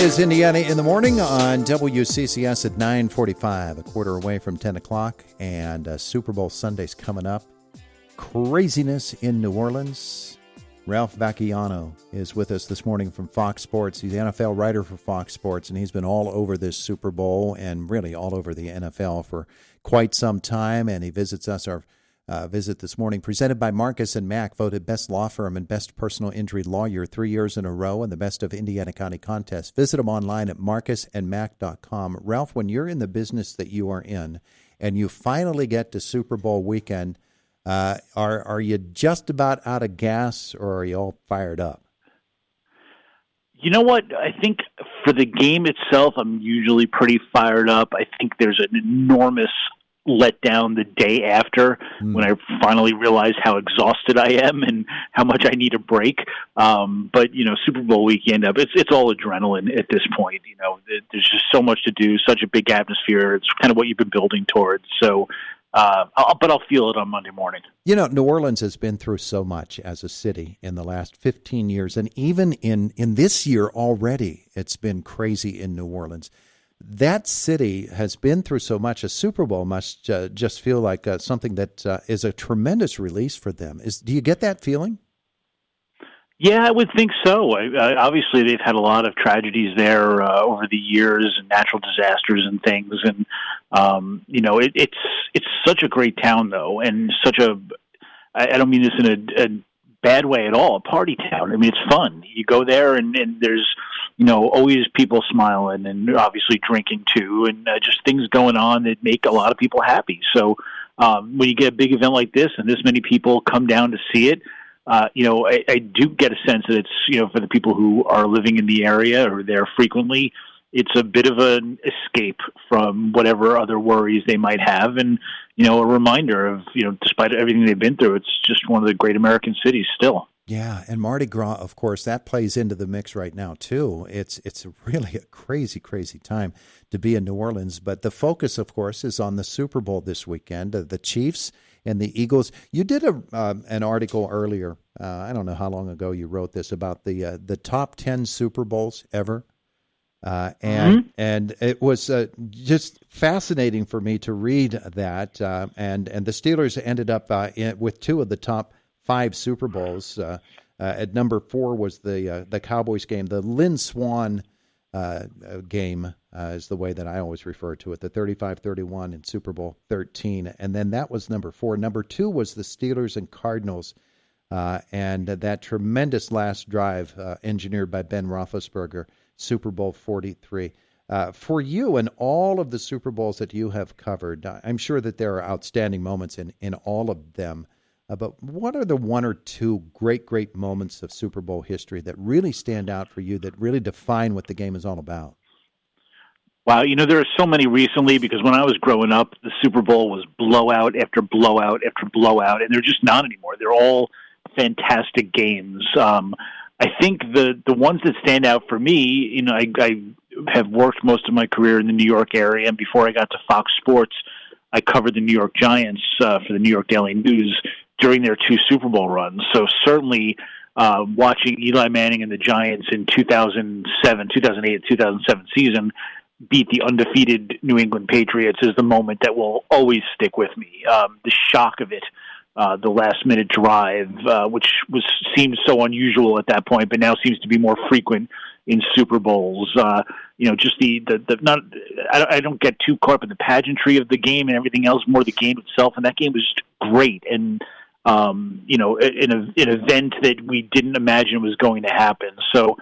is Indiana in the Morning on WCCS at 9:45, a quarter away from 10 o'clock, and Super Bowl Sunday's coming up. Craziness in New Orleans. Ralph Vacchiano is with us this morning from Fox Sports. He's the NFL writer for Fox Sports, and he's been all over this Super Bowl and really all over the NFL for quite some time, and he visits us, our visit this morning, presented by Marcus & Mack, voted best law firm and best personal injury lawyer 3 years in a row and the best of Indiana County contests. Visit them online at marcusandmack.com. Ralph, when you're in the business that you are in and you finally get to Super Bowl weekend, are you just about out of gas, or are you all fired up? You know what? I think for the game itself, I'm usually pretty fired up. I think there's an enormous let down the day after when I finally realize how exhausted I am and how much I need a break. But, Super Bowl weekend, it's all adrenaline at this point. There's just so much to do, such a big atmosphere. It's kind of what you've been building towards. So, I'll feel it on Monday morning. New Orleans has been through so much as a city in the last 15 years. And even in this year already, it's been crazy in New Orleans. That city has been through so much. A Super Bowl must just feel like something that is a tremendous release for them. Do you get that feeling? Yeah, I would think so. Obviously, they've had a lot of tragedies there over the years, and natural disasters and things. And it's such a great town, though, and I don't mean this in a bad way at all. A party town. I mean, it's fun. You go there, and there's always people smiling, and obviously drinking too, and just things going on that make a lot of people happy. So when you get a big event like this, and this many people come down to see it. I do get a sense that it's, for the people who are living in the area or there frequently, it's a bit of an escape from whatever other worries they might have. And, a reminder of, despite everything they've been through, it's just one of the great American cities still. Yeah, and Mardi Gras, of course, that plays into the mix right now, too. It's really a crazy, crazy time to be in New Orleans. But the focus, of course, is on the Super Bowl this weekend. The Chiefs and the Eagles. You did an article earlier, I don't know how long ago you wrote this, about the top 10 Super Bowls ever. And it was just fascinating for me to read that. And the Steelers ended up with two of the top 5 Super Bowls. At number 4 was the Cowboys game. The Lynn Swann game is the way that I always refer to it, the 35-31 in Super Bowl 13. And then that was number 4. Number 2 was the Steelers and Cardinals, and that tremendous last drive engineered by Ben Roethlisberger, Super Bowl 43. For you and all of the Super Bowls that you have covered, I'm sure that there are outstanding moments in all of them. But what are the one or two great moments of Super Bowl history that really stand out for you, that really define what the game is all about? Wow, there are so many recently, because when I was growing up, the Super Bowl was blowout after blowout after blowout, and they're just not anymore. They're all fantastic games. I think the ones that stand out for me, I have worked most of my career in the New York area, and before I got to Fox Sports, I covered the New York Giants for the New York Daily News during their 2 Super Bowl runs. So certainly watching Eli Manning and the Giants in 2008, 2007 season beat the undefeated New England Patriots is the moment that will always stick with me. The shock of it, the last-minute drive, which seemed so unusual at that point, but now seems to be more frequent in Super Bowls. Just I don't get too caught up in the pageantry of the game and everything else, more the game itself. And that game was just great. And, an event that we didn't imagine was going to happen. So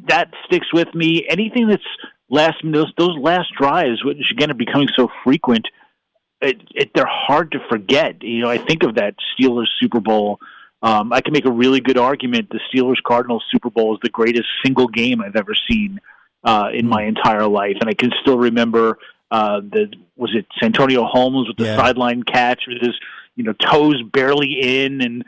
that sticks with me. Anything that's those last drives, which again are becoming so frequent, they're hard to forget. I think of that Steelers Super Bowl. I can make a really good argument the Steelers-Cardinals Super Bowl is the greatest single game I've ever seen in my entire life. And I can still remember, was it Santonio Holmes with the sideline catch with his, toes barely in, and,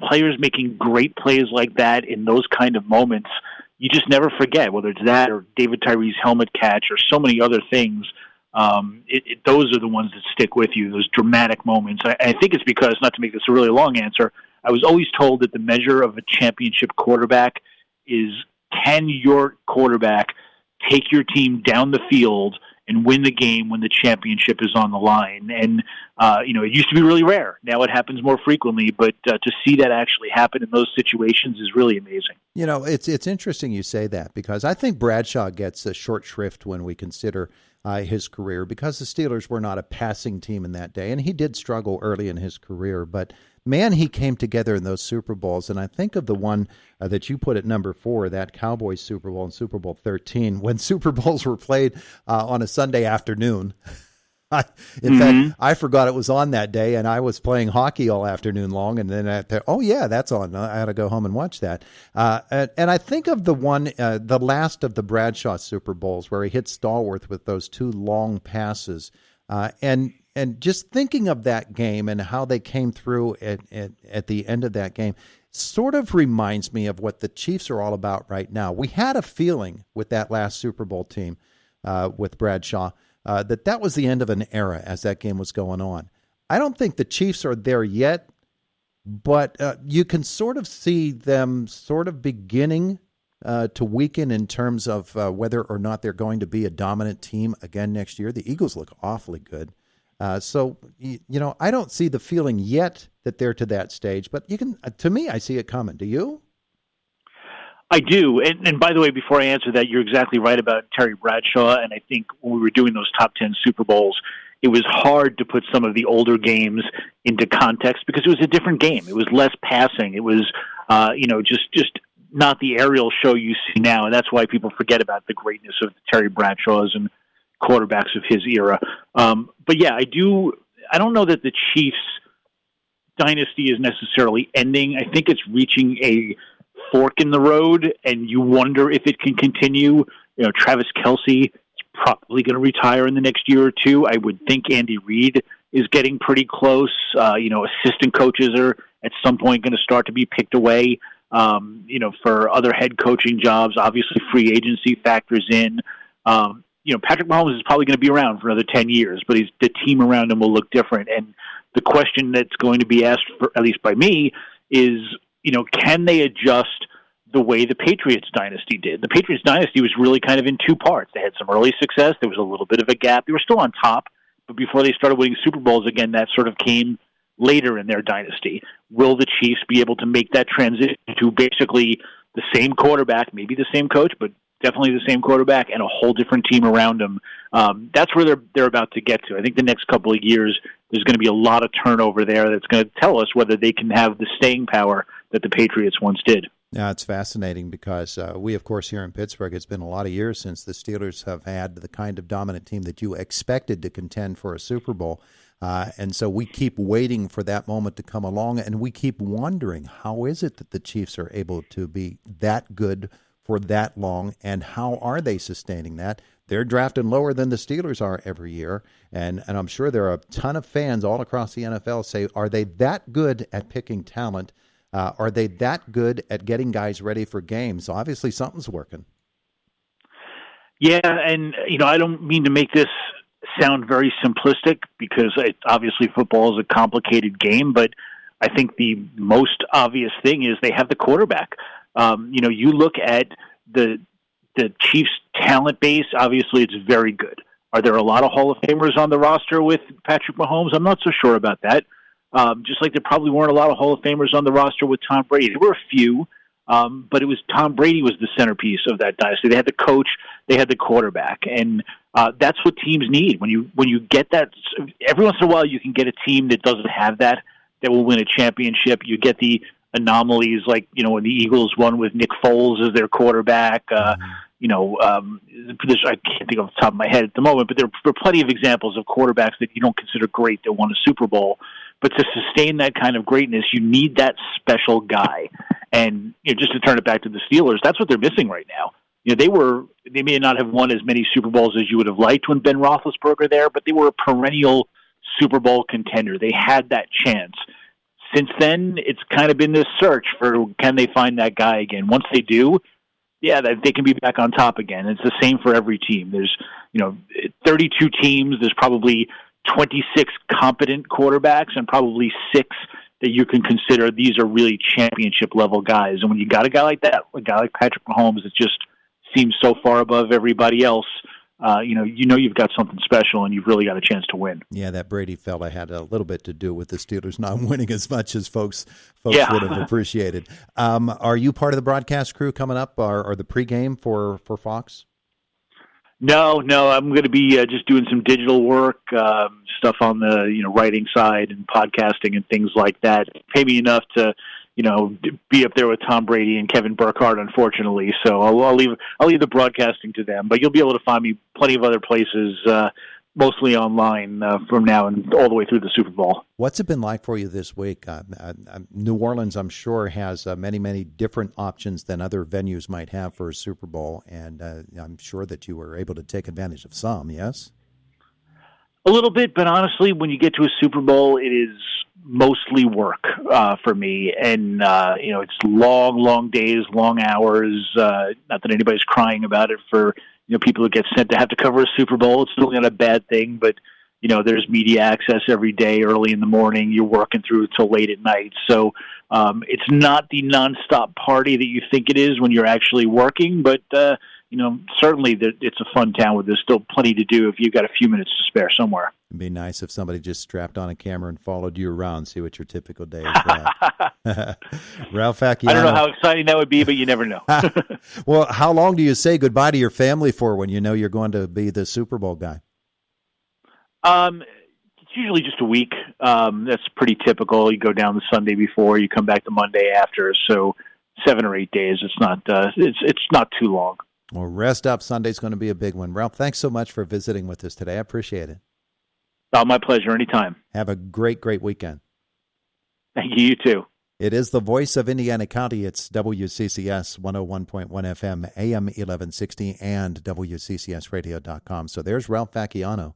players making great plays like that in those kind of moments. You just never forget, whether it's that or David Tyree's helmet catch or so many other things. Those are the ones that stick with you, those dramatic moments. I think it's because, not to make this a really long answer, I was always told that the measure of a championship quarterback is can your quarterback take your team down the field and win the game when the championship is on the line? And, it used to be really rare. Now it happens more frequently, but to see that actually happen in those situations is really amazing. It's interesting you say that, because I think Bradshaw gets a short shrift when we consider his career, because the Steelers were not a passing team in that day, and he did struggle early in his career. But, man, he came together in those Super Bowls, and I think of the one that you put at number 4, that Cowboys Super Bowl in Super Bowl 13, when Super Bowls were played on a Sunday afternoon. In fact, I forgot it was on that day, and I was playing hockey all afternoon long, and then that's on. I had to go home and watch that. And I think of the one, the last of the Bradshaw Super Bowls, where he hit Stallworth with those 2 long passes, and just thinking of that game and how they came through at the end of that game sort of reminds me of what the Chiefs are all about right now. We had a feeling with that last Super Bowl team with Bradshaw that was the end of an era as that game was going on. I don't think the Chiefs are there yet, but you can sort of see them sort of beginning to weaken in terms of whether or not they're going to be a dominant team again next year. The Eagles look awfully good. So I don't see the feeling yet that they're to that stage, but to me, I see it coming. Do you? I do. And by the way, before I answer that, you're exactly right about Terry Bradshaw. And I think when we were doing those top 10 Super Bowls, it was hard to put some of the older games into context because it was a different game. It was less passing. It was, just not the aerial show you see now. And that's why people forget about the greatness of Terry Bradshaws and quarterbacks of his era. But yeah, I don't know that the Chiefs dynasty is necessarily ending. I think it's reaching a fork in the road, and you wonder if it can continue. Travis Kelce is probably going to retire in the next year or two. I would think Andy Reid is getting pretty close. Assistant coaches are at some point going to start to be picked away, for other head coaching jobs. Obviously, free agency factors in. Patrick Mahomes is probably going to be around for another 10 years, but the team around him will look different. And the question that's going to be asked, at least by me, is, can they adjust the way the Patriots dynasty did? The Patriots dynasty was really kind of in 2 parts. They had some early success. There was a little bit of a gap. They were still on top, but before they started winning Super Bowls again, that sort of came later in their dynasty. Will the Chiefs be able to make that transition to basically the same quarterback, maybe the same coach, but definitely the same quarterback and a whole different team around them? That's where they're about to get to. I think the next couple of years, there's going to be a lot of turnover there that's going to tell us whether they can have the staying power that the Patriots once did. Yeah, it's fascinating because we, of course, here in Pittsburgh, it's been a lot of years since the Steelers have had the kind of dominant team that you expected to contend for a Super Bowl. And so we keep waiting for that moment to come along, and we keep wondering, how is it that the Chiefs are able to be that good for that long, and how are they sustaining that? They're drafting lower than the Steelers are every year, and I'm sure there are a ton of fans all across the NFL say, are they that good at picking talent? Are they that good at getting guys ready for games? Obviously, something's working. Yeah, and I don't mean to make this sound very simplistic because obviously football is a complicated game, but I think the most obvious thing is they have the quarterback. You look at the Chiefs' talent base, obviously it's very good. Are there a lot of Hall of Famers on the roster with Patrick Mahomes? I'm not so sure about that. Just like there probably weren't a lot of Hall of Famers on the roster with Tom Brady. There were a few, but it was Tom Brady was the centerpiece of that dynasty. They had the coach, they had the quarterback, and that's what teams need. When you get that, every once in a while you can get a team that doesn't have that will win a championship. You get the anomalies like, when the Eagles won with Nick Foles as their quarterback. I can't think off the top of my head at the moment, but there are plenty of examples of quarterbacks that you don't consider great that won a Super Bowl. But to sustain that kind of greatness, you need that special guy. And just to turn it back to the Steelers, that's what they're missing right now. They may not have won as many Super Bowls as you would have liked when Ben Roethlisberger there, but they were a perennial Super Bowl contender. They had that chance. Since then, it's kind of been this search for, can they find that guy again? Once they do, yeah, they can be back on top again. It's the same for every team. There's 32 teams. There's probably 26 competent quarterbacks and probably 6 that you can consider these are really championship level guys. And when you got a guy like that, a guy like Patrick Mahomes that just seems so far above everybody else, you've got something special, and you've really got a chance to win. Yeah, that Brady fella had a little bit to do with the Steelers not winning as much as folks Yeah. would have appreciated. Are you part of the broadcast crew coming up, or the pregame for Fox? No, I'm going to be just doing some digital work, stuff on the writing side and podcasting and things like that. Pay me enough to be up there with Tom Brady and Kevin Burkhardt, unfortunately. So I'll leave the broadcasting to them. But you'll be able to find me plenty of other places, mostly online from now and all the way through the Super Bowl. What's it been like for you this week? New Orleans, I'm sure, has many, many different options than other venues might have for a Super Bowl, and I'm sure that you were able to take advantage of some, yes? A little bit, but honestly, when you get to a Super Bowl, it is mostly work for me, and it's long days, long hours. Not that anybody's crying about it for people who get sent to have to cover a Super Bowl. It's still not a bad thing, but there's media access every day, early in the morning. You're working through till late at night, so it's not the nonstop party that you think it is when you're actually working, but certainly it's a fun town where there's still plenty to do if you've got a few minutes to spare somewhere. It'd be nice if somebody just strapped on a camera and followed you around, see what your typical day is like. Ralph Vacchiano. I don't know how exciting that would be, but you never know. Well, how long do you say goodbye to your family for when you know you're going to be the Super Bowl guy? It's usually just a week. That's pretty typical. You go down the Sunday before, you come back the Monday after, so 7 or 8 days. It's not too long. Well, rest up. Sunday's going to be a big one. Ralph, thanks so much for visiting with us today. I appreciate it. Oh, my pleasure. Anytime. Have a great weekend. Thank you. You too. It is the voice of Indiana County. It's WCCS 101.1 FM, AM 1160, and WCCSradio.com. So there's Ralph Vacchiano.